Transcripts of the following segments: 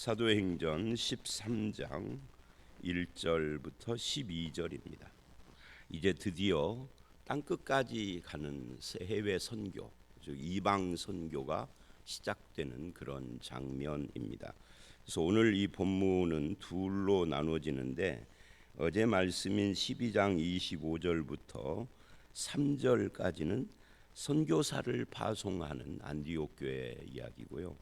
사도행전 13장 1절부터 12절입니다. 이제 드디어 땅끝까지 가는 해외 선교, 즉 이방 선교가 시작되는 그런 장면입니다. 그래서 오늘 이 본문은 둘로 나눠지는데 어제 말씀인 12장 25절부터 3절까지는 선교사를 파송하는 안디옥 교회 이야기고요.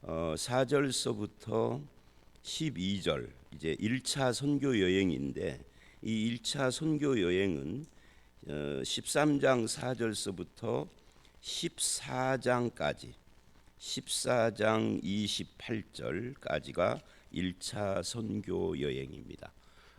4절서부터 12절 이제 1차 선교 여행인데 이 1차 선교 여행은 13장 4절서부터 14장까지 14장 28절까지가 1차 선교 여행입니다.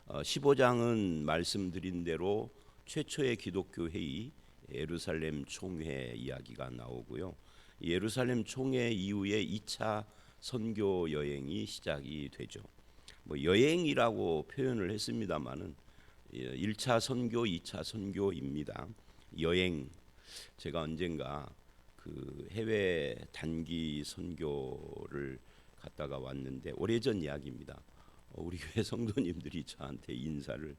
15장은 말씀드린 대로 최초의 기독교 회의 예루살렘 총회 이야기가 나오고요. 예루살렘 총회 이후에 2차 선교 여행이 시작이 되죠. 뭐 여행이라고 표현을 했습니다마는 1차 선교, 2차 선교입니다. 여행. 제가 언젠가 그 해외 단기 선교를 갔다가 왔는데 오래전 이야기입니다. 우리 교회 성도님들이 저한테 인사를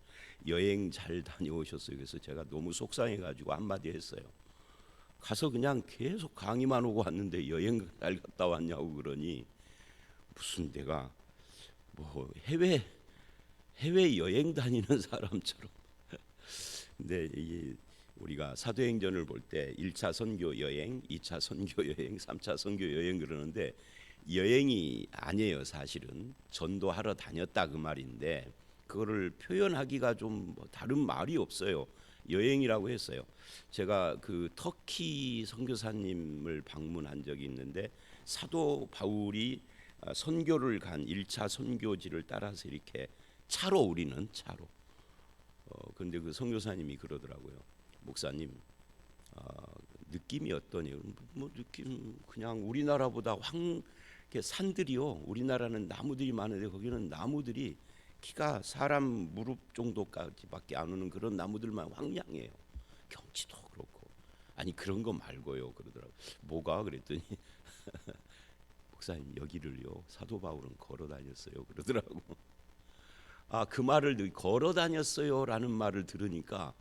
여행 잘 다녀오셨어요. 그래서 제가 너무 속상해가지고 한마디 했어요. 가서 그냥 계속 강의만 오고 왔는데 여행 잘 갔다 왔냐고 그러니 무슨 내가 뭐 해외 여행 다니는 사람처럼. 근데 이게 우리가 사도행전을 볼 때 1차 선교 여행, 2차 선교 여행, 3차 선교 여행 그러는데 여행이 아니에요. 사실은 전도하러 다녔다 그 말인데 그거를 표현하기가 좀 다른 말이 없어요. 여행이라고 했어요. 제가 그 터키 선교사님을 방문한 적이 있는데 사도 바울이 선교를 간 1차 선교지를 따라서 이렇게 차로 우리는 차로. 근데 그 선교사님이 그러더라고요. 목사님, 느낌이 어떠냐? 뭐 느낌 그냥 우리나라보다 이렇게 산들이요. 우리나라는 나무들이 많은데 거기는 나무들이 키가 사람 무릎 정도까지밖에 안 오는 그런 나무들만 황량해요. 경치도 그렇고. 아니 그런 거 말고요 그러더라고요. 뭐가 그랬더니 목사님 여기를요 사도 바울은 걸어 다녔어요 그러더라고. 그 말을 걸어 다녔어요라는 말을 들으니까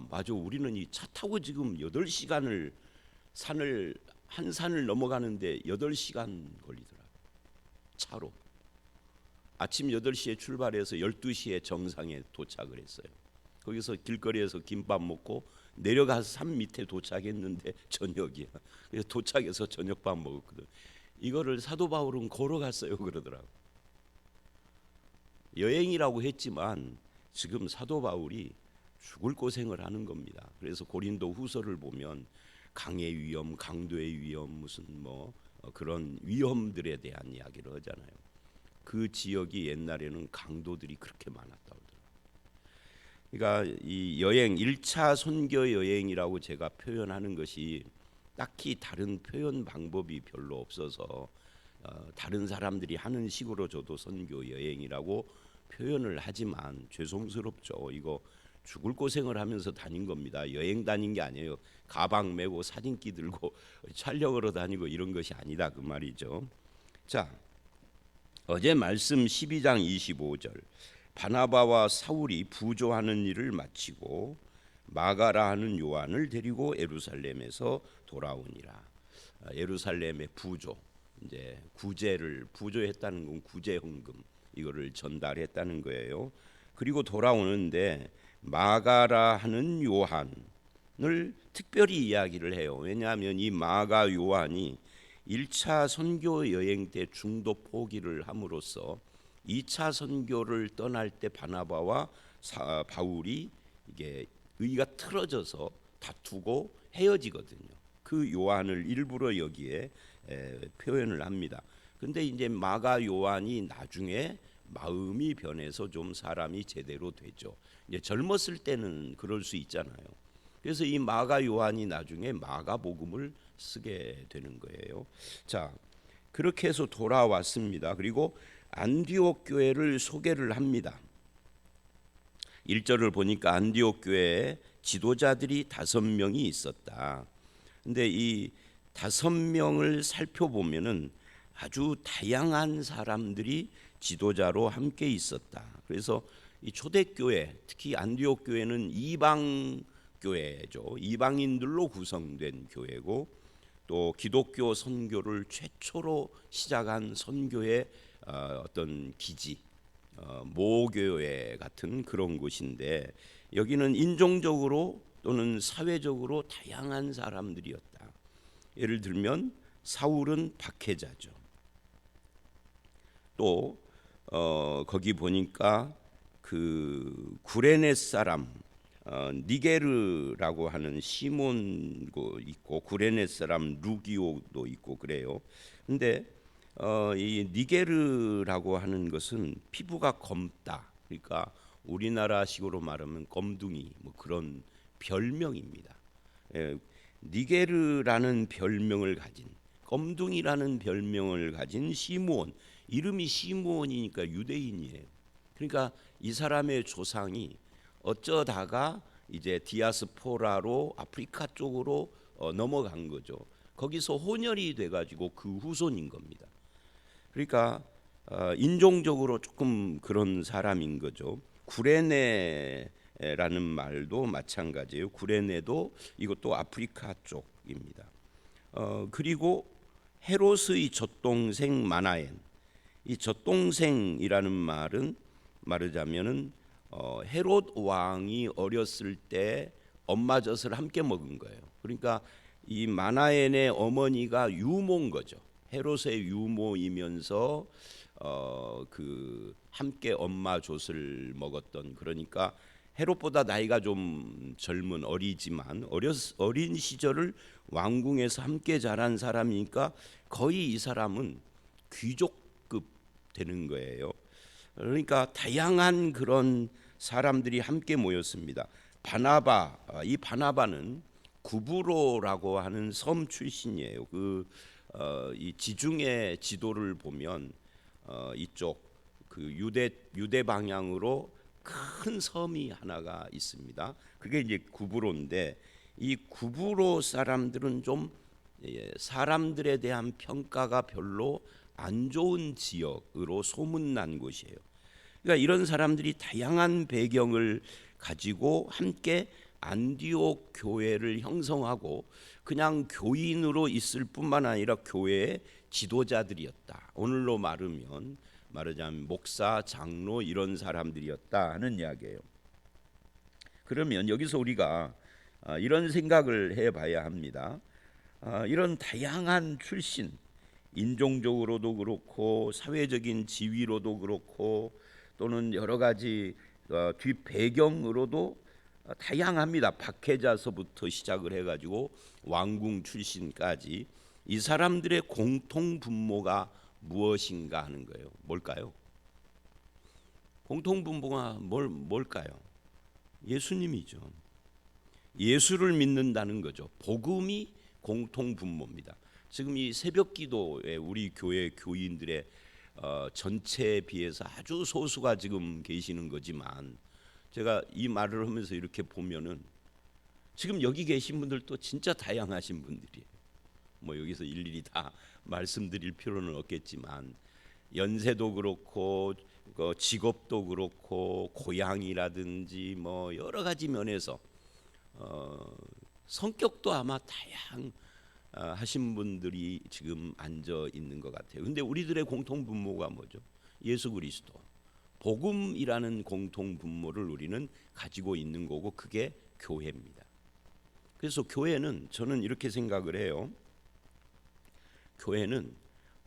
맞아 우리는 이 차 타고 지금 8시간을 한 산을 넘어가는데 8시간 걸리더라고요. 차로. 아침 8시에 출발해서 12시에 정상에 도착을 했어요. 거기서 길거리에서 김밥 먹고 내려가서 산 밑에 도착했는데 저녁이야. 그래서 도착해서 저녁밥 먹었거든. 이거를 사도 바울은 걸어갔어요 그러더라고. 여행이라고 했지만 지금 사도 바울이 죽을 고생을 하는 겁니다. 그래서 고린도 후서를 보면 강의 위험, 강도의 위험, 무슨 그런 위험들에 대한 이야기를 하잖아요. 그 지역이 옛날에는 강도들이 그렇게 많았다고 하더라고요. 그러니까 이 여행 1차 선교 여행이라고 제가 표현하는 것이 딱히 다른 표현 방법이 별로 없어서 다른 사람들이 하는 식으로 저도 선교 여행이라고 표현을 하지만 죄송스럽죠. 이거 죽을 고생을 하면서 다닌 겁니다. 여행 다닌 게 아니에요. 가방 메고 사진기 들고 촬영하러 다니고 이런 것이 아니다 그 말이죠. 자, 어제 말씀 12장 25절 바나바와 사울이 부조하는 일을 마치고 마가라 하는 요한을 데리고 예루살렘에서 돌아오니라. 예루살렘의 부조, 이제 구제를 부조했다는 건 구제헌금 이거를 전달했다는 거예요. 그리고 돌아오는데 마가라 하는 요한을 특별히 이야기를 해요. 왜냐하면 이 마가 요한이 1차 선교 여행 때 중도 포기를 함으로써 2차 선교를 떠날 때 바나바와 바울이 이게 의가 틀어져서 다투고 헤어지거든요. 그 요한을 일부러 여기에 표현을 합니다. 근데 이제 마가 요한이 나중에 마음이 변해서 좀 사람이 제대로 되죠. 이제 젊었을 때는 그럴 수 있잖아요. 그래서 이 마가 요한이 나중에 마가복음을 쓰게 되는 거예요. 자, 그렇게 해서 돌아왔습니다. 그리고 안디옥 교회를 소개를 합니다. 1절을 보니까 안디옥 교회에 지도자들이 5명이 있었다. 근데 이 5명을 살펴보면은 아주 다양한 사람들이 지도자로 함께 있었다. 그래서 이 초대교회, 특히 안디옥 교회는 이방 교회죠. 이방인들로 구성된 교회고, 또 기독교 선교를 최초로 시작한 선교의 어떤 기지, 모교회 같은 그런 곳인데, 여기는 인종적으로 또는 사회적으로 다양한 사람들이었다. 예를 들면 사울은 박해자죠. 또 거기 보니까 그 구레네 사람 니게르라고 하는 시몬도 있고, 구레네 사람 루기오도 있고 그래요. 근데 이 니게르라고 하는 것은 피부가 검다, 그러니까 우리나라식으로 말하면 검둥이, 뭐 그런 별명입니다. 니게르라는 별명을 가진, 검둥이라는 별명을 가진 시므온, 이름이 시므온이니까 유대인이에요. 그러니까 이 사람의 조상이 어쩌다가 이제 디아스포라로 아프리카 쪽으로 넘어간 거죠. 거기서 혼혈이 돼가지고 그 후손인 겁니다. 그러니까 인종적으로 조금 그런 사람인 거죠. 구레네라는 말도 마찬가지예요. 구레네도 이것도 아프리카 쪽입니다. 그리고 헤롯의 젖동생 마나엔, 이 젖동생이라는 말은 말하자면은 헤롯 왕이 어렸을 때 엄마 젖을 함께 먹은 거예요. 그러니까 이 마나엔의 어머니가 유모인 거죠. 헤롯의 유모이면서 그 함께 엄마 젖을 먹었던, 그러니까 헤롯보다 나이가 좀 젊은, 어리지만 어린 시절을 왕궁에서 함께 자란 사람이니까 거의 이 사람은 귀족급 되는 거예요. 그러니까 다양한 그런 사람들이 함께 모였습니다. 바나바, 이 바나바는 구브로라고 하는 섬 출신이에요. 이 지중해 지도를 보면 이쪽 그 유대 방향으로 큰 섬이 하나가 있습니다. 그게 이제 구브로인데, 이 구브로 사람들은 좀 사람들에 대한 평가가 별로 안 좋은 지역으로 소문난 곳이에요. 그러니까 이런 사람들이 다양한 배경을 가지고 함께 안디옥 교회를 형성하고 그냥 교인으로 있을 뿐만 아니라 교회의 지도자들이었다. 오늘로 말하자면 목사, 장로 이런 사람들이었다 하는 이야기예요. 그러면 여기서 우리가 이런 생각을 해봐야 합니다. 이런 다양한 출신, 인종적으로도 그렇고 사회적인 지위로도 그렇고 또는 여러 가지 뒷 배경으로도 다양합니다. 박해자서부터 시작을 해가지고 왕궁 출신까지 이 사람들의 공통 분모가 무엇인가 하는 거예요. 뭘까요? 공통 분모가 뭘까요? 예수님이죠. 예수를 믿는다는 거죠. 복음이 공통 분모입니다. 지금 이 새벽 기도에 우리 교회 교인들의 전체에 비해서 아주 소수가 지금 계시는 거지만, 제가 이 말을 하면서 이렇게 보면은 지금 여기 계신 분들도 진짜 다양하신 분들이에요. 뭐 여기서 일일이 다 말씀드릴 필요는 없겠지만, 연세도 그렇고 직업도 그렇고 고향이라든지 뭐 여러 가지 면에서 성격도 아마 다양하신 분들이 지금 앉아 있는 것 같아요. 근데 우리들의 공통 분모가 뭐죠? 예수 그리스도, 복음이라는 공통 분모를 우리는 가지고 있는 거고, 그게 교회입니다. 그래서 교회는, 저는 이렇게 생각을 해요. 교회는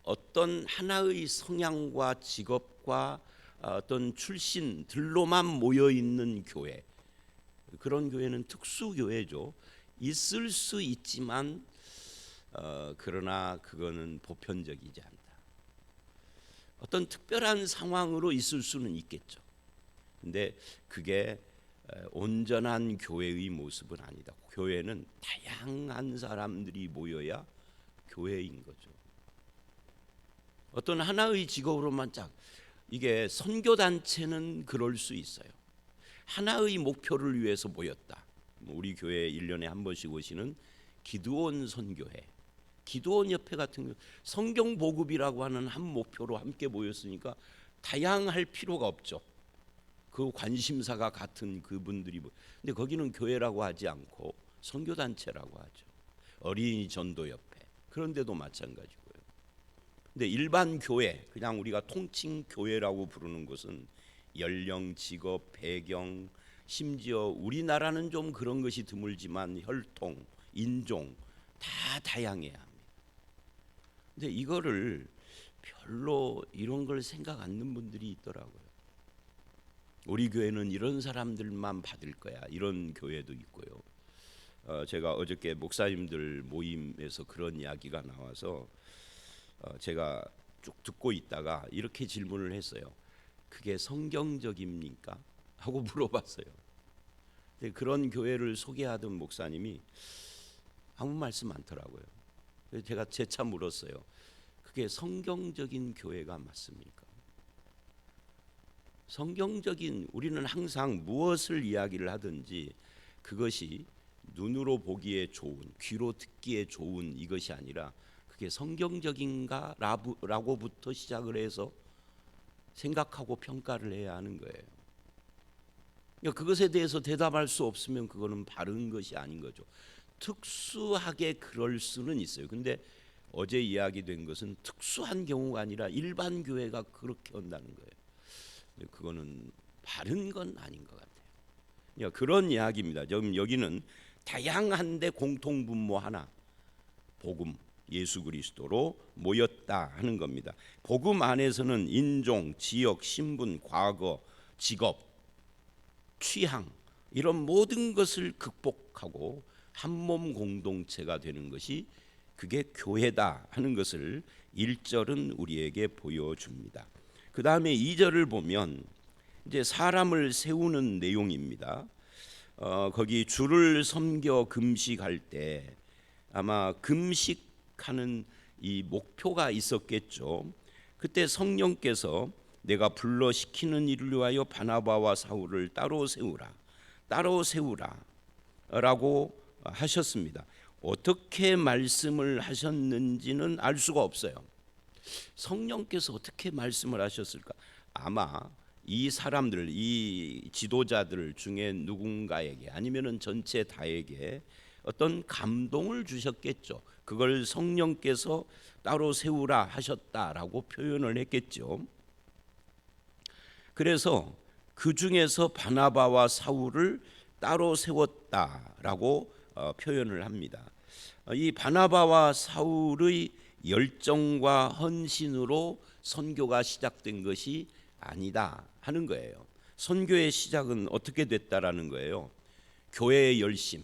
어떤 하나의 성향과 직업과 어떤 출신들로만 모여 있는 교회, 그런 교회는 특수교회죠. 있을 수 있지만 그러나 그거는 보편적이지 않다. 어떤 특별한 상황으로 있을 수는 있겠죠. 근데 그게 온전한 교회의 모습은 아니다. 교회는 다양한 사람들이 모여야 교회인 거죠. 어떤 하나의 직업으로만 이게 선교단체는 그럴 수 있어요. 하나의 목표를 위해서 모였다. 우리 교회에 1년에 한 번씩 오시는 기드온 선교회, 기도원 협회 같은 경우 성경 보급이라고 하는 한 목표로 함께 모였으니까 다양할 필요가 없죠. 그 관심사가 같은 그분들이 근데 거기는 교회라고 하지 않고 선교단체라고 하죠. 어린이 전도협회 그런데도 마찬가지고요. 근데 일반 교회 그냥 우리가 통칭 교회라고 부르는 것은 연령, 직업, 배경 심지어 우리나라는 좀 그런 것이 드물지만 혈통, 인종 다 다양해야 합니다. 근데 이거를 별로 이런 걸 생각 않는 분들이 있더라고요. 우리 교회는 이런 사람들만 받을 거야 이런 교회도 있고요. 제가 어저께 목사님들 모임에서 그런 이야기가 나와서 제가 쭉 듣고 있다가 이렇게 질문을 했어요. 그게 성경적입니까? 하고 물어봤어요. 근데 그런 교회를 소개하던 목사님이 아무 말씀 않더라고요. 그래서 제가 재차 물었어요. 그게 성경적인 교회가 맞습니까? 성경적인 우리는 항상 무엇을 이야기를 하든지 그것이 눈으로 보기에 좋은, 귀로 듣기에 좋은 이것이 아니라 그게 성경적인가 라고부터 시작을 해서 생각하고 평가를 해야 하는 거예요. 그러니까 그것에 대해서 대답할 수 없으면 그거는 바른 것이 아닌 거죠. 특수하게 그럴 수는 있어요. 근데 어제 이야기된 것은 특수한 경우가 아니라 일반 교회가 그렇게 한다는 거예요. 근데 그거는 바른 건 아닌 것 같아요. 그러니까 그런 이야기입니다. 지금 여기는 다양한데 공통분모 하나, 복음, 예수 그리스도로 모였다 하는 겁니다. 복음 안에서는 인종, 지역, 신분, 과거, 직업, 취향 이런 모든 것을 극복하고 한 몸 공동체가 되는 것이 그게 교회다 하는 것을 1절은 우리에게 보여줍니다. 그 다음에 2절을 보면 이제 사람을 세우는 내용입니다. 거기 주를 섬겨 금식할 때 아마 금식하는 이 목표가 있었겠죠. 그때 성령께서 내가 불러 시키는 일을 위하여 바나바와 사울을 따로 세우라 라고 하셨습니다. 어떻게 말씀을 하셨는지는 알 수가 없어요. 성령께서 어떻게 말씀을 하셨을까? 아마 이 사람들, 이 지도자들 중에 누군가에게 아니면은 전체 다에게 어떤 감동을 주셨겠죠. 그걸 성령께서 따로 세우라 하셨다라고 표현을 했겠죠. 그래서 그 중에서 바나바와 사울을 따로 세웠다라고 표현을 합니다. 이 바나바와 사울의 열정과 헌신으로 선교가 시작된 것이 아니다 하는 거예요. 선교의 시작은 어떻게 됐다라는 거예요. 교회의 열심,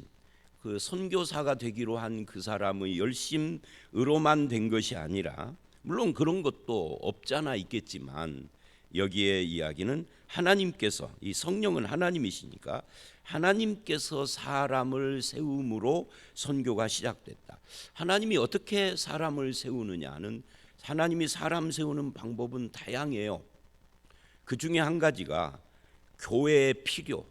그 선교사가 되기로 한 그 사람의 열심으로만 된 것이 아니라 물론 그런 것도 없잖아 있겠지만 여기에 이야기는 하나님께서 이 성령은 하나님이시니까 하나님께서 사람을 세움으로 선교가 시작됐다. 하나님이 어떻게 사람을 세우느냐는 하나님이 사람 세우는 방법은 다양해요. 그 중에 한 가지가 교회의 필요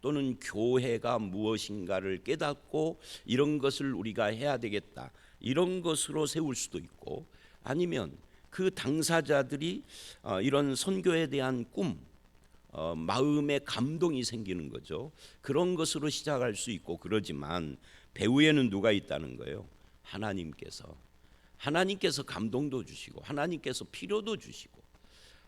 또는 교회가 무엇인가를 깨닫고 이런 것을 우리가 해야 되겠다 이런 것으로 세울 수도 있고 아니면 그 당사자들이 이런 선교에 대한 꿈 마음에 감동이 생기는 거죠. 그런 것으로 시작할 수 있고 그러지만 배후에는 누가 있다는 거예요? 하나님께서 감동도 주시고 하나님께서 필요도 주시고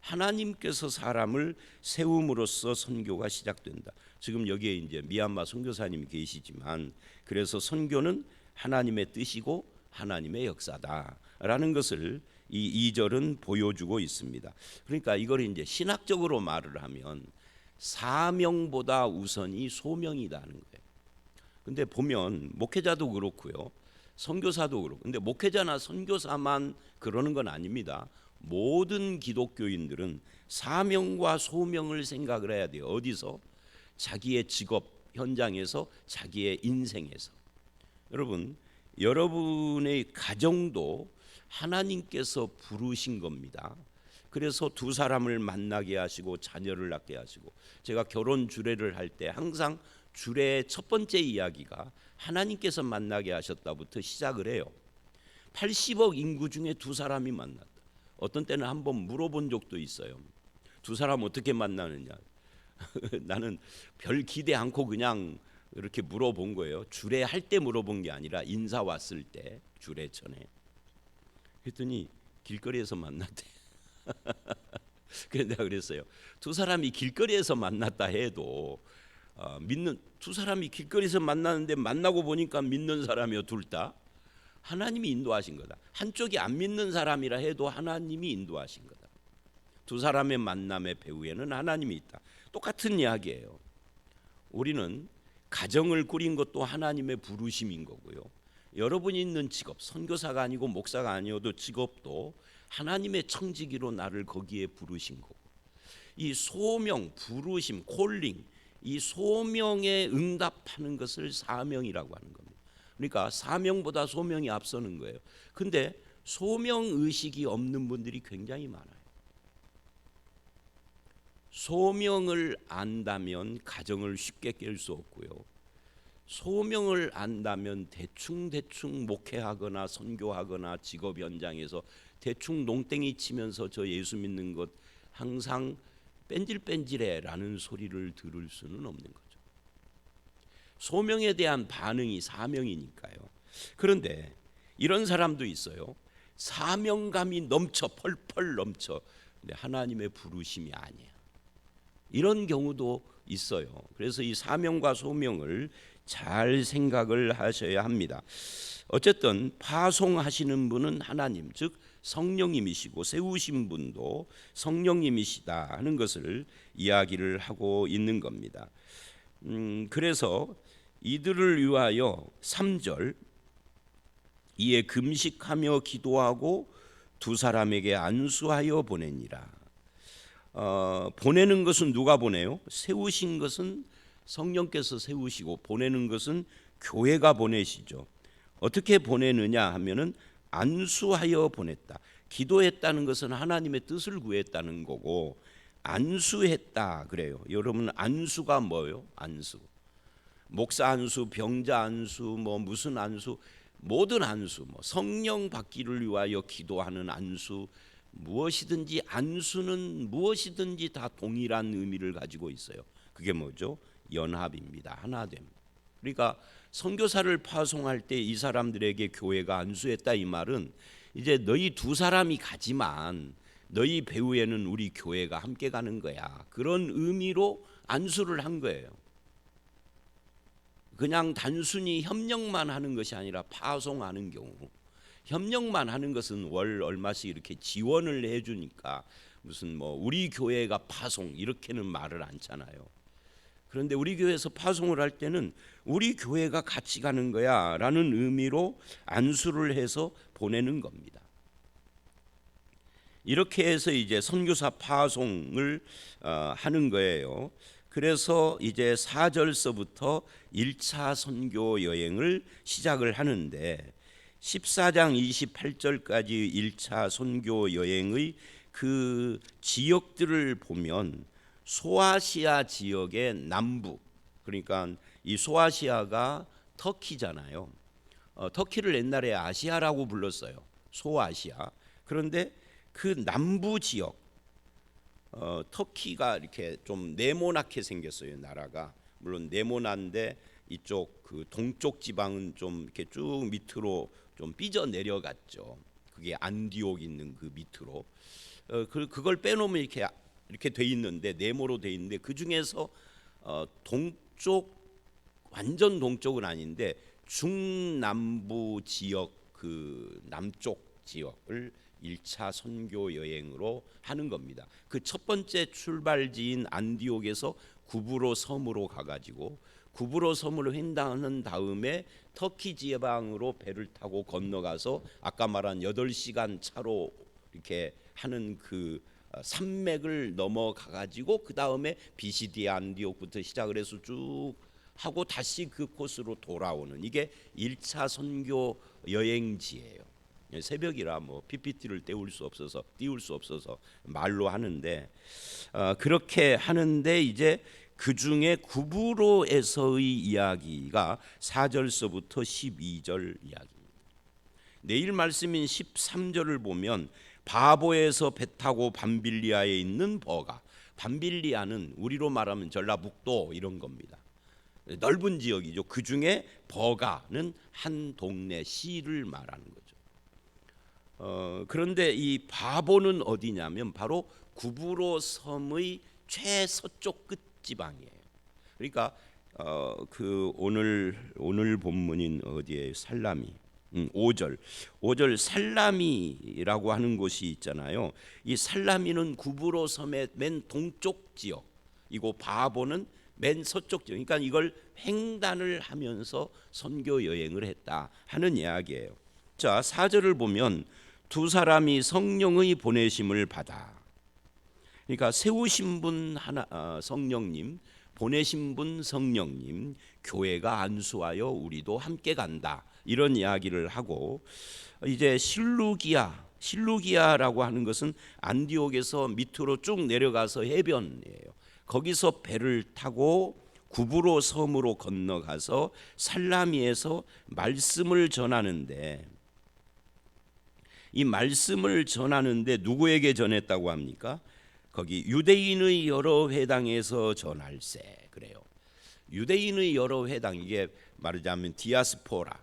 하나님께서 사람을 세움으로써 선교가 시작된다. 지금 여기에 이제 미얀마 선교사님이 계시지만 그래서 선교는 하나님의 뜻이고 하나님의 역사다라는 것을 이 2절은 보여주고 있습니다. 그러니까 이걸 이제 신학적으로 말을 하면 사명보다 우선이 소명이다는 거예요. 근데 보면 목회자도 그렇고요. 선교사도 그렇고. 근데 목회자나 선교사만 그러는 건 아닙니다. 모든 기독교인들은 사명과 소명을 생각을 해야 돼요. 어디서? 자기의 직업 현장에서 자기의 인생에서. 여러분의 가정도 하나님께서 부르신 겁니다. 그래서 두 사람을 만나게 하시고 자녀를 낳게 하시고 제가 결혼 주례를 할 때 항상 주례의 첫 번째 이야기가 하나님께서 만나게 하셨다부터 시작을 해요. 80억 인구 중에 두 사람이 만났다. 어떤 때는 한번 물어본 적도 있어요. 두 사람 어떻게 만나느냐. 나는 별 기대 않고 그냥 이렇게 물어본 거예요. 주례할 때 물어본 게 아니라 인사 왔을 때, 주례 전에. 그랬더니 길거리에서 만났대. 그래서 내가 그랬어요. 두 사람이 길거리에서 만났다 해도 믿는, 두 사람이 길거리에서 만나는데 만나고 보니까 믿는 사람이요, 둘 다. 하나님이 인도하신 거다. 한쪽이 안 믿는 사람이라 해도 하나님이 인도하신 거다. 두 사람의 만남의 배후에는 하나님이 있다. 똑같은 이야기예요. 우리는 가정을 꾸린 것도 하나님의 부르심인 거고요. 여러분이 있는 직업, 선교사가 아니고 목사가 아니어도 직업도 하나님의 청지기로 나를 거기에 부르신 거고, 이 소명, 부르심, 콜링, 이 소명에 응답하는 것을 사명이라고 하는 겁니다. 그러니까 사명보다 소명이 앞서는 거예요. 근데 소명 의식이 없는 분들이 굉장히 많아요. 소명을 안다면 가정을 쉽게 깰 수 없고요. 소명을 안다면 대충 목회하거나 선교하거나 직업 현장에서 대충 농땡이 치면서 저 예수 믿는 것 항상 뺀질뺀질해라는 소리를 들을 수는 없는 거죠. 소명에 대한 반응이 사명이니까요. 그런데 이런 사람도 있어요. 사명감이 넘쳐, 펄펄 넘쳐. 근데 하나님의 부르심이 아니야. 이런 경우도 있어요. 그래서 이 사명과 소명을 잘 생각을 하셔야 합니다. 어쨌든 파송하시는 분은 하나님, 즉 성령님이시고 세우신 분도 성령님이시다 하는 것을 이야기를 하고 있는 겁니다. 그래서 이들을 위하여 3절, 이에 금식하며 기도하고 두 사람에게 안수하여 보내니라. 보내는 것은 누가 보내요? 세우신 것은 성령께서 세우시고 보내는 것은 교회가 보내시죠. 어떻게 보내느냐 하면은 안수하여 보냈다. 기도했다는 것은 하나님의 뜻을 구했다는 거고, 안수했다 그래요. 여러분 안수가 뭐예요? 안수. 목사 안수, 병자 안수, 뭐 무슨 안수, 모든 안수, 뭐 성령 받기를 위하여 기도하는 안수, 무엇이든지 안수는 무엇이든지 다 동일한 의미를 가지고 있어요. 그게 뭐죠? 연합입니다. 하나됨. 그러니까 선교사를 파송할 때 이 사람들에게 교회가 안수했다 이 말은 이제 너희 두 사람이 가지만 너희 배후에는 우리 교회가 함께 가는 거야. 그런 의미로 안수를 한 거예요. 그냥 단순히 협력만 하는 것이 아니라 파송하는 경우, 협력만 하는 것은 월 얼마씩 이렇게 지원을 해주니까 무슨 뭐 우리 교회가 파송 이렇게는 말을 않잖아요. 그런데 우리 교회에서 파송을 할 때는 우리 교회가 같이 가는 거야 라는 의미로 안수를 해서 보내는 겁니다. 이렇게 해서 이제 선교사 파송을 하는 거예요. 그래서 이제 4절서부터 1차 선교 여행을 시작을 하는데 14장 28절까지 1차 선교 여행의 그 지역들을 보면 소아시아 지역의 남부, 그러니까 이 소아시아가 터키잖아요. 터키를 옛날에 아시아라고 불렀어요. 소아시아. 그런데 그 남부 지역, 터키가 이렇게 좀 네모나게 생겼어요. 나라가 물론 네모난데 이쪽 그 동쪽 지방은 좀 이렇게 쭉 밑으로 좀 삐져 내려갔죠. 그게 안디옥 있는 그 밑으로. 그걸 빼놓으면 이렇게 돼 있는데 네모로 돼 있는데 그 중에서 동쪽 완전 동쪽은 아닌데 중남부 지역 그 남쪽 지역을 1차 선교 여행으로 하는 겁니다. 그 첫 번째 출발지인 안디옥에서 구브로 섬으로 가가지고 구브로 섬을 횡단한 다음에 터키 지방으로 배를 타고 건너가서 아까 말한 8시간 차로 이렇게 하는 그 산맥을 넘어가가지고 그 다음에 비시디아 안디옥부터 시작을 해서 쭉 하고 다시 그 코스로 돌아오는 이게 1차 선교 여행지예요. 새벽이라 뭐 PPT를 띄울 수 없어서 말로 하는데 그렇게 하는데 이제 그 중에 구브로에서의 이야기가 4절서부터 12절 이야기입니다. 내일 말씀인 13절을 보면 바보에서 배 타고 밤빌리아에 있는 버가, 밤빌리아는 우리로 말하면 전라북도 이런 겁니다. 넓은 지역이죠. 그 중에 버가는 한 동네 시를 말하는 거죠. 그런데 이 바보는 어디냐면 바로 구브로 섬의 최서쪽 끝 지방이에요. 그러니까 그 오늘 본문인 어디에 살라미 5절 살라미라고 하는 곳이 있잖아요. 이 살라미는 구브로 섬의 맨 동쪽 지역이고 바보는 맨 서쪽 지역. 그러니까 이걸 횡단을 하면서 선교 여행을 했다 하는 이야기예요. 자, 4절을 보면 두 사람이 성령의 보내심을 받아. 그러니까 세우신 분 성령님, 보내신 분 성령님, 교회가 안수하여 우리도 함께 간다 이런 이야기를 하고, 이제 실루기아라고 하는 것은 안디옥에서 밑으로 쭉 내려가서 해변이에요. 거기서 배를 타고 구브로 섬으로 건너가서 살라미에서 말씀을 전하는데, 이 말씀을 전하는데 누구에게 전했다고 합니까? 거기 유대인의 여러 회당에서 전할세 그래요. 유대인의 여러 회당, 이게 말하자면 디아스포라,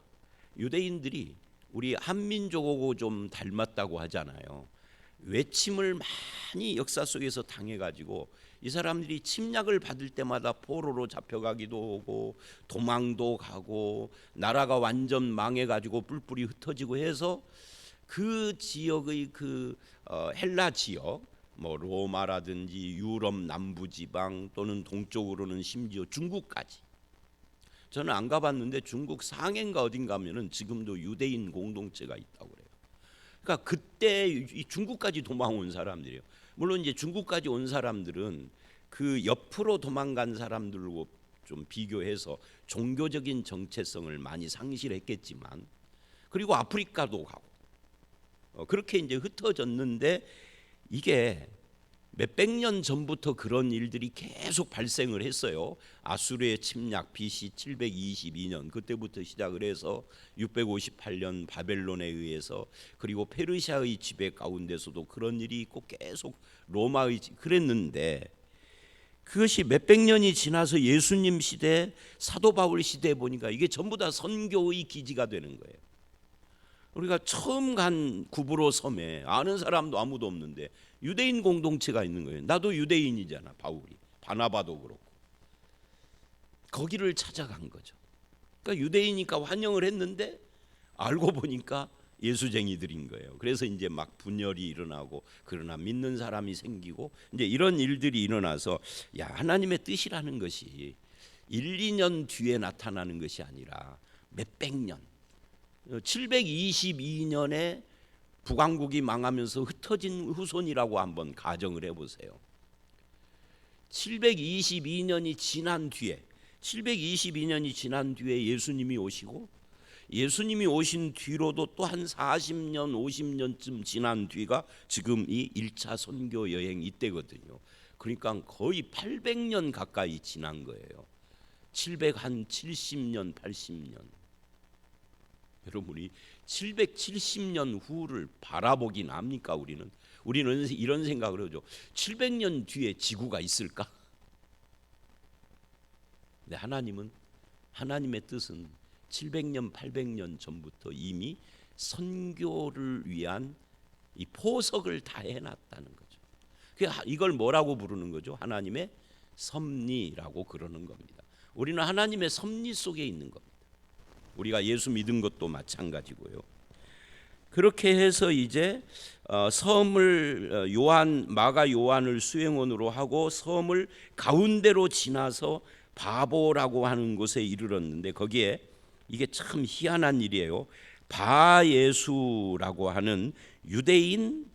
유대인들이 우리 한민족하고 좀 닮았다고 하잖아요. 외침을 많이 역사 속에서 당해가지고 이 사람들이 침략을 받을 때마다 포로로 잡혀가기도 하고 도망도 가고 나라가 완전 망해가지고 뿔뿔이 흩어지고 해서 그 지역의 그 헬라 지역, 뭐 로마라든지 유럽 남부 지방 또는 동쪽으로는 심지어 중국까지, 저는 안 가봤는데 중국 상해인가 어딘가 하면은 지금도 유대인 공동체가 있다고 그래요. 그러니까 그때 이 중국까지 도망온 사람들이에요. 물론 이제 중국까지 온 사람들은 그 옆으로 도망간 사람들과 좀 비교해서 종교적인 정체성을 많이 상실했겠지만, 그리고 아프리카도 가고 그렇게 이제 흩어졌는데, 이게 몇백 년 전부터 그런 일들이 계속 발생을 했어요. 아수르의 침략 BC 722년 그때부터 시작을 해서 658년 바벨론에 의해서, 그리고 페르시아의 지배 가운데서도 그런 일이 있고 계속 로마의 그랬는데, 그것이 몇백 년이 지나서 예수님 시대, 사도 바울 시대에 보니까 이게 전부 다 선교의 기지가 되는 거예요. 우리가 처음 간 구브로 섬에 아는 사람도 아무도 없는데 유대인 공동체가 있는 거예요. 나도 유대인이잖아, 바울이, 바나바도 그렇고. 거기를 찾아간 거죠. 그러니까 유대인이니까 환영을 했는데 알고 보니까 예수쟁이들인 거예요. 그래서 이제 막 분열이 일어나고, 그러나 믿는 사람이 생기고, 이제 이런 일들이 일어나서, 야, 하나님의 뜻이라는 것이 1, 2년 뒤에 나타나는 것이 아니라 몇백 년, 722년에 북왕국이 망하면서 흩어진 후손이라고 한번 가정을 해보세요. 722년이 지난 뒤에, 722년이 지난 뒤에 예수님이 오시고, 예수님이 오신 뒤로도 또 한 40년, 50년쯤 지난 뒤가 지금 이 1차 선교 여행 이때거든요. 그러니까 거의 800년 가까이 지난 거예요. 770년, 80년. 여러분이 770년 후를 바라보긴 합니까? 우리는 이런 생각을 하죠. 700년 뒤에 지구가 있을까? 근데 하나님의 뜻은 700년, 800년 전부터 이미 선교를 위한 이 포석을 다 해놨다는 거죠. 이걸 뭐라고 부르는 거죠? 하나님의 섭리라고 그러는 겁니다. 우리는 하나님의 섭리 속에 있는 겁니다. 우리가 예수 믿은 것도 마찬가지고요. 그렇게 해서 이제 섬을 마가 요한을 수행원으로 하고 섬을 가운데로 지나서 바보라고 하는 곳에 이르렀는데, 거기에 이게 참 희한한 일이에요. 바예수라고 하는 유대인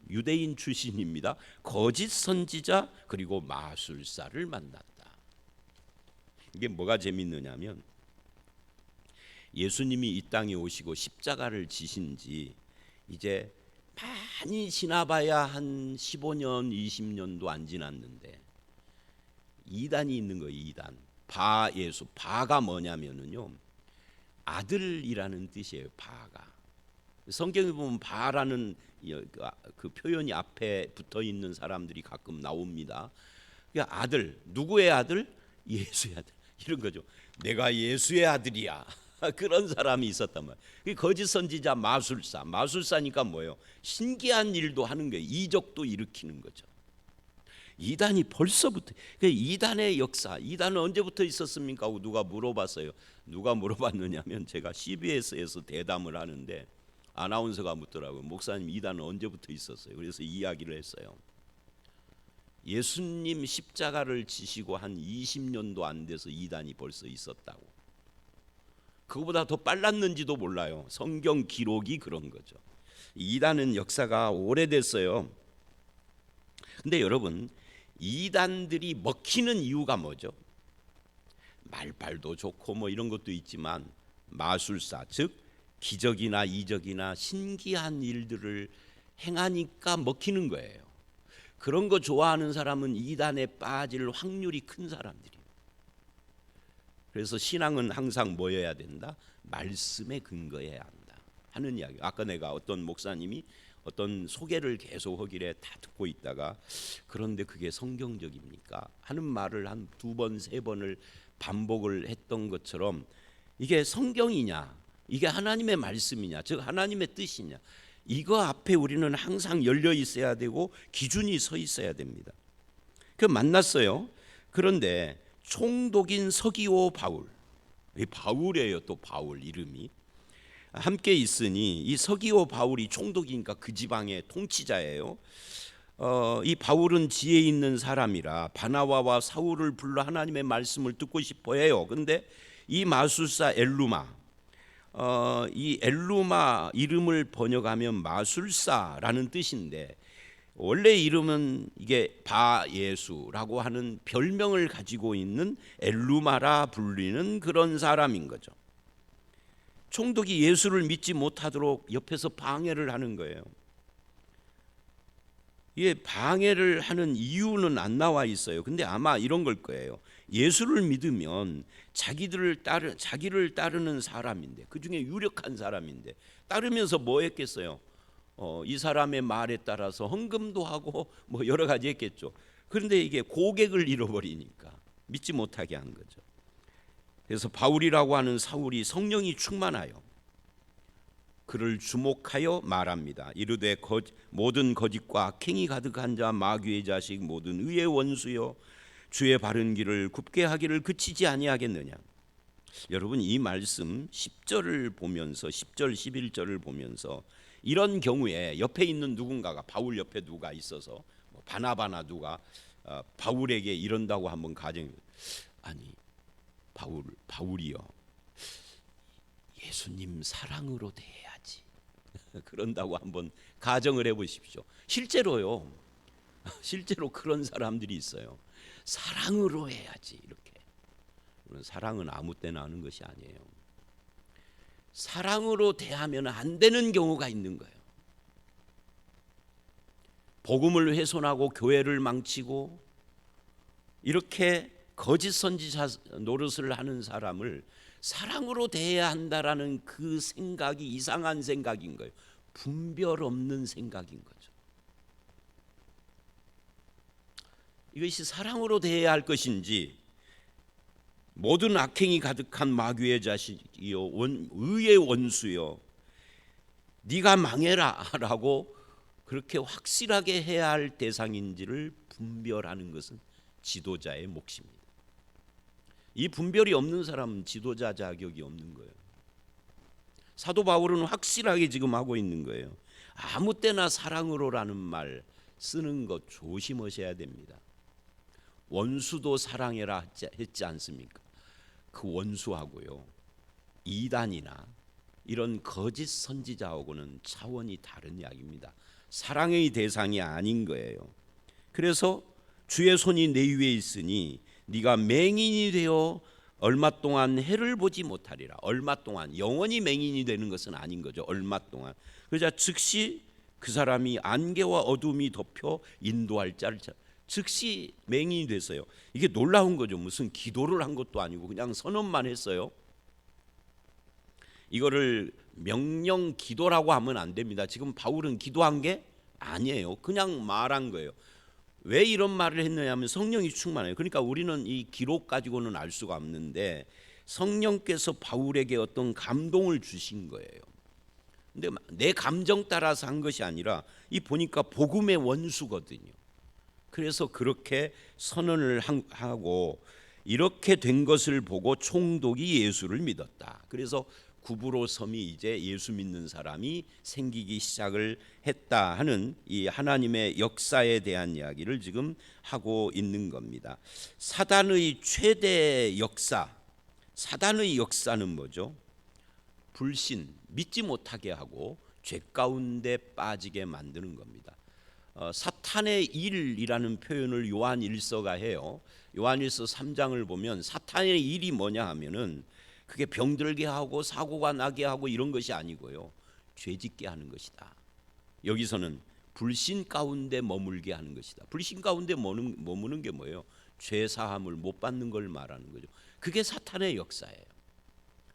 출신입니다. 거짓 선지자 그리고 마술사를 만났다. 이게 뭐가 재밌느냐면, 예수님이 이 땅에 오시고 십자가를 지신 지 이제 많이 지나봐야 한 15년, 20년도 안 지났는데 이단이 있는 거예요. 이단. 바예수. 바가 뭐냐면은요, 아들이라는 뜻이에요. 바가. 성경에 보면 바라는 그 표현이 앞에 붙어 있는 사람들이 가끔 나옵니다. 그러니까 아들, 누구의 아들? 예수의 아들. 이런 거죠. 내가 예수의 아들이야. 그런 사람이 있었단 말이에요. 거짓 선지자 마술사니까 뭐예요? 신기한 일도 하는 거예요. 이적도 일으키는 거죠. 이단이 벌써부터, 이단의 역사, 이단은 언제부터 있었습니까? 하고 누가 물어봤어요. 누가 물어봤느냐면 제가 CBS에서 대담을 하는데 아나운서가 묻더라고요. 목사님, 이단은 언제부터 있었어요? 그래서 이야기를 했어요. 예수님 십자가를 지시고 한 20년도 안 돼서 이단이 벌써 있었다고. 그거보다 더 빨랐는지도 몰라요. 성경 기록이 그런 거죠. 이단은 역사가 오래됐어요. 근데 여러분, 이단들이 먹히는 이유가 뭐죠? 말빨도 좋고 뭐 이런 것도 있지만 마술사, 즉 기적이나 이적이나 신기한 일들을 행하니까 먹히는 거예요. 그런 거 좋아하는 사람은 이단에 빠질 확률이 큰 사람들이에요. 그래서 신앙은 항상 뭐여야 된다? 말씀에 근거해야 한다 하는 이야기. 아까 내가 어떤 목사님이 어떤 소개를 계속 하길래 다 듣고 있다가 그런데 그게 성경적입니까? 하는 말을 한 2번, 3번을 반복을 했던 것처럼 이게 성경이냐? 이게 하나님의 말씀이냐? 즉 하나님의 뜻이냐? 이거 앞에 우리는 항상 열려 있어야 되고 기준이 서 있어야 됩니다. 그 만났어요. 그런데 총독인 서기오 바울, 바울이에요. 또 바울 이름이 함께 있으니 이 서기오 바울이 총독이니까 그 지방의 통치자예요. 이 바울은 지혜 있는 사람이라 바나바와 사울을 불러 하나님의 말씀을 듣고 싶어해요. 그런데 이 마술사 엘루마, 이 엘루마 이름을 번역하면 마술사라는 뜻인데 원래 이름은 이게 바예수라고 하는 별명을 가지고 있는 엘루마라 불리는 그런 사람인 거죠. 총독이 예수를 믿지 못하도록 옆에서 방해를 하는 거예요. 이게 방해를 하는 이유는 안 나와 있어요. 근데 아마 이런 걸 거예요. 예수를 믿으면 자기를 따르는 사람인데, 그 중에 유력한 사람인데 따르면서 뭐 했겠어요? 이 사람의 말에 따라서 헌금도 하고 뭐 여러 가지 했겠죠. 그런데 이게 고객을 잃어버리니까 믿지 못하게 한 거죠. 그래서 바울이라고 하는 사울이 성령이 충만하여 그를 주목하여 말합니다. 이르되 모든 거짓과 악행이 가득한 자 마귀의 자식 모든 의의 원수여 주의 바른 길을 굽게 하기를 그치지 아니하겠느냐. 여러분 이 말씀 10절을 보면서 10절 11절을 보면서 이런 경우에 옆에 있는 누군가가 바울 옆에 누가 있어서 뭐 바나바나 누가 바울에게 이런다고 한번 가정, 아니 바울이요 예수님 사랑으로 대해야지 그런다고 한번 가정을 해보십시오. 실제로요, 실제로 그런 사람들이 있어요. 사랑으로 해야지 이렇게. 사랑은 아무 때나 하는 것이 아니에요. 사랑으로 대하면 안 되는 경우가 있는 거예요. 복음을 훼손하고 교회를 망치고 이렇게 거짓 선지자 노릇을 하는 사람을 사랑으로 대해야 한다라는 그 생각이 이상한 생각인 거예요. 분별 없는 생각인 거죠. 이것이 사랑으로 대해야 할 것인지 모든 악행이 가득한 마귀의 자식이요 의의 원수요 네가 망해라 라고 그렇게 확실하게 해야 할 대상인지를 분별하는 것은 지도자의 몫입니다. 이 분별이 없는 사람은 지도자 자격이 없는 거예요. 사도 바울은 확실하게 지금 하고 있는 거예요. 아무 때나 사랑으로라는 말 쓰는 것 조심하셔야 됩니다. 원수도 사랑해라 했지 않습니까? 그 원수하고요 이단이나 이런 거짓 선지자하고는 차원이 다른 이야기입니다. 사랑의 대상이 아닌 거예요. 그래서 주의 손이 내 위에 있으니 네가 맹인이 되어 얼마 동안 해를 보지 못하리라. 얼마 동안, 영원히 맹인이 되는 것은 아닌 거죠. 얼마 동안. 그러자 즉시 그 사람이 안개와 어둠이 덮여 인도할 자를 즉시 맹인이 됐어요. 이게 놀라운 거죠. 무슨 기도를 한 것도 아니고 그냥 선언만 했어요. 이거를 명령 기도라고 하면 안 됩니다. 지금 바울은 기도한 게 아니에요. 그냥 말한 거예요. 왜 이런 말을 했느냐면 성령이 충만해요. 그러니까 우리는 이 기록 가지고는 알 수가 없는데 성령께서 바울에게 어떤 감동을 주신 거예요. 근데 내 감정 따라서 한 것이 아니라 이 보니까 복음의 원수거든요. 그래서 그렇게 선언을 하고 이렇게 된 것을 보고 총독이 예수를 믿었다. 그래서 구브로 섬이 이제 예수 믿는 사람이 생기기 시작을 했다 하는 이 하나님의 역사에 대한 이야기를 지금 하고 있는 겁니다. 사단의 최대 역사, 사단의 역사는 뭐죠? 불신, 믿지 못하게 하고 죄 가운데 빠지게 만드는 겁니다. 사탄의 일이라는 표현을 요한 1서가 해요. 요한 1서 3장을 보면 사탄의 일이 뭐냐 하면은 그게 병들게 하고 사고가 나게 하고 이런 것이 아니고요, 죄짓게 하는 것이다. 여기서는 불신 가운데 머물게 하는 것이다. 불신 가운데 머무는 게 뭐예요? 죄 사함을 못 받는 걸 말하는 거죠. 그게 사탄의 역사예요.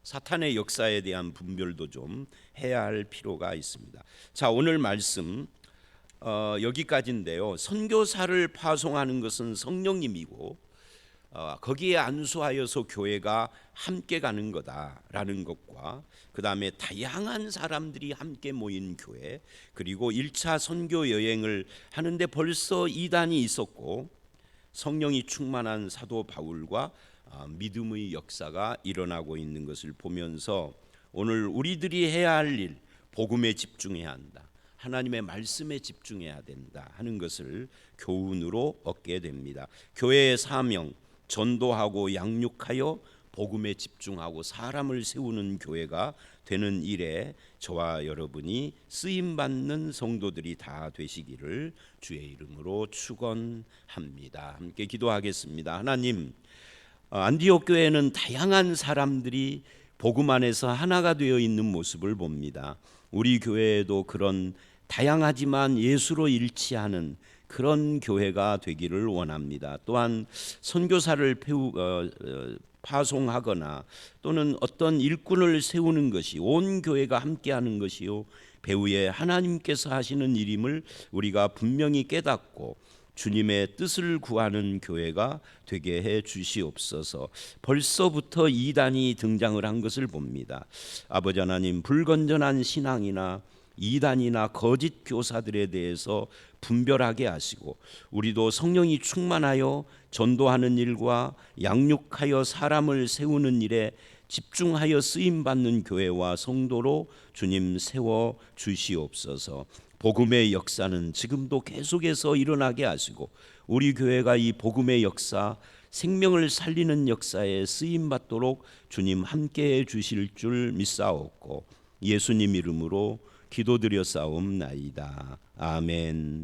사탄의 역사에 대한 분별도 좀 해야 할 필요가 있습니다. 자, 오늘 말씀 여기까지인데요. 선교사를 파송하는 것은 성령님이고 거기에 안수하여서 교회가 함께 가는 거다라는 것과 그 다음에 다양한 사람들이 함께 모인 교회, 그리고 1차 선교 여행을 하는데 벌써 이단이 있었고 성령이 충만한 사도 바울과 믿음의 역사가 일어나고 있는 것을 보면서 오늘 우리들이 해야 할 일, 복음에 집중해야 한다, 하나님의 말씀에 집중해야 된다 하는 것을 교훈으로 얻게 됩니다. 교회의 사명, 전도하고 양육하여 복음에 집중하고 사람을 세우는 교회가 되는 일에 저와 여러분이 쓰임받는 성도들이 다 되시기를 주의 이름으로 축원합니다. 함께 기도하겠습니다. 하나님, 안디옥 교회는 다양한 사람들이 복음 안에서 하나가 되어 있는 모습을 봅니다. 우리 교회에도 그런 다양하지만 예수로 일치하는 그런 교회가 되기를 원합니다. 또한 선교사를 파송하거나 또는 어떤 일꾼을 세우는 것이 온 교회가 함께하는 것이요, 배후에 하나님께서 하시는 일임을 우리가 분명히 깨닫고 주님의 뜻을 구하는 교회가 되게 해 주시옵소서. 벌써부터 이단이 등장을 한 것을 봅니다. 아버지 하나님, 불건전한 신앙이나 이단이나 거짓 교사들에 대해서 분별하게 하시고 우리도 성령이 충만하여 전도하는 일과 양육하여 사람을 세우는 일에 집중하여 쓰임받는 교회와 성도로 주님 세워 주시옵소서. 복음의 역사는 지금도 계속해서 일어나게 하시고 우리 교회가 이 복음의 역사, 생명을 살리는 역사에 쓰임받도록 주님 함께해 주실 줄 믿사옵고 예수님 이름으로 기도드려 싸움나이다. 아멘.